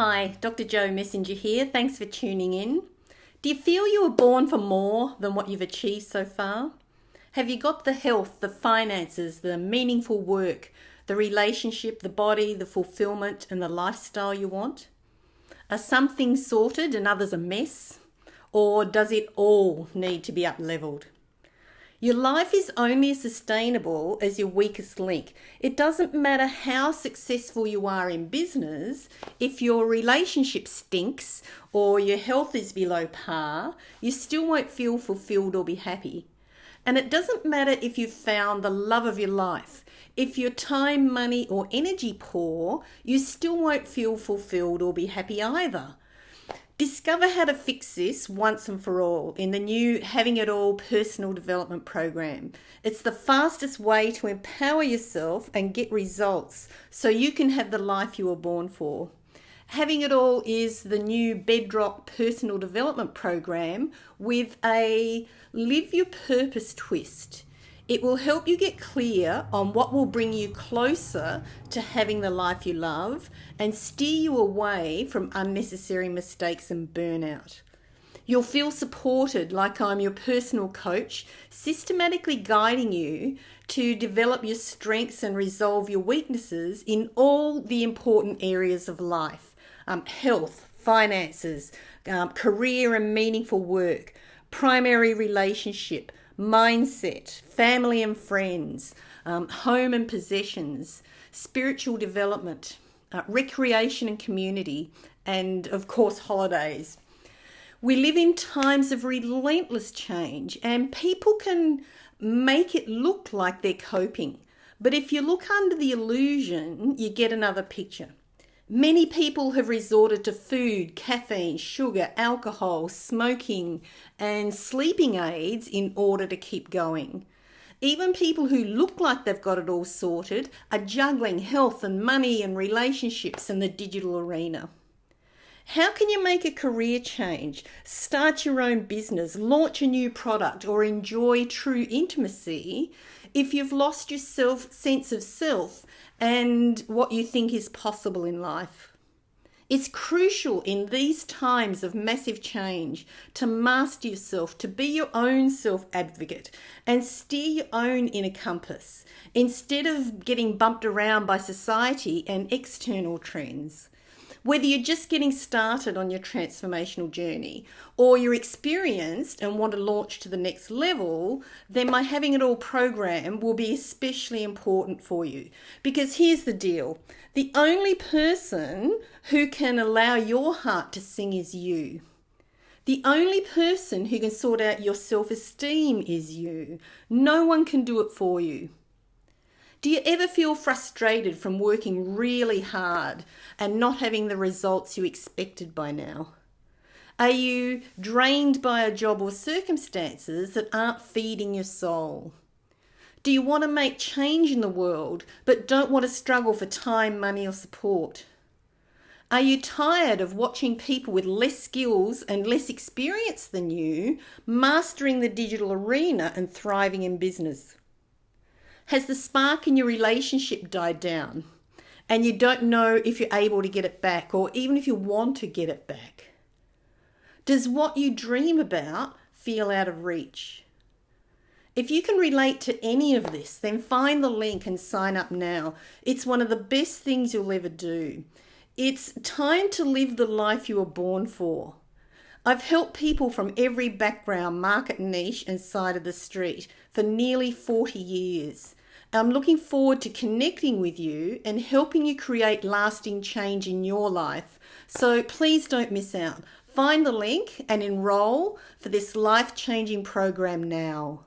Hi, Dr. Joe Messenger here. Thanks for tuning in. Do you feel you were born for more than what you've achieved so far? Have you got the health, the finances, the meaningful work, the relationship, the body, the fulfilment, and the lifestyle you want? Are some things sorted and others a mess? Or does it all need to be up-leveled? Your life is only as sustainable as your weakest link. It doesn't matter how successful you are in business, if your relationship stinks or your health is below par, you still won't feel fulfilled or be happy. And it doesn't matter if you've found the love of your life. If your time, money or energy poor, you still won't feel fulfilled or be happy either. Discover how to fix this once and for all in the new Having It All personal development program. It's the fastest way to empower yourself and get results so you can have the life you were born for. Having It All is the new bedrock personal development program with a live your purpose twist. It will help you get clear on what will bring you closer to having the life you love and steer you away from unnecessary mistakes and burnout. You'll feel supported like I'm your personal coach, systematically guiding you to develop your strengths and resolve your weaknesses in all the important areas of life. Health, finances, career and meaningful work, primary relationship, mindset, family and friends, home and possessions, spiritual development, recreation and community, and of course holidays. We live in times of relentless change and people can make it look like they're coping. But if you look under the illusion, you get another picture. Many people have resorted to food, caffeine, sugar, alcohol, smoking, and sleeping aids in order to keep going. Even people who look like they've got it all sorted are juggling health and money and relationships in the digital arena. How can you make a career change, start your own business, launch a new product, or enjoy true intimacy if you've lost your sense of self and what you think is possible in life? It's crucial in these times of massive change to master yourself, to be your own self-advocate and steer your own inner compass instead of getting bumped around by society and external trends. Whether you're just getting started on your transformational journey or you're experienced and want to launch to the next level, then my Having It All program will be especially important for you. Because here's the deal. The only person who can allow your heart to sing is you. The only person who can sort out your self-esteem is you. No one can do it for you. Do you ever feel frustrated from working really hard and not having the results you expected by now? Are you drained by a job or circumstances that aren't feeding your soul? Do you want to make change in the world but don't want to struggle for time, money or support? Are you tired of watching people with less skills and less experience than you mastering the digital arena and thriving in business? Has the spark in your relationship died down and you don't know if you're able to get it back or even if you want to get it back? Does what you dream about feel out of reach? If you can relate to any of this, then find the link and sign up now. It's one of the best things you'll ever do. It's time to live the life you were born for. I've helped people from every background, market niche and side of the street for nearly 40 years. I'm looking forward to connecting with you and helping you create lasting change in your life. So please don't miss out. Find the link and enroll for this life-changing program now.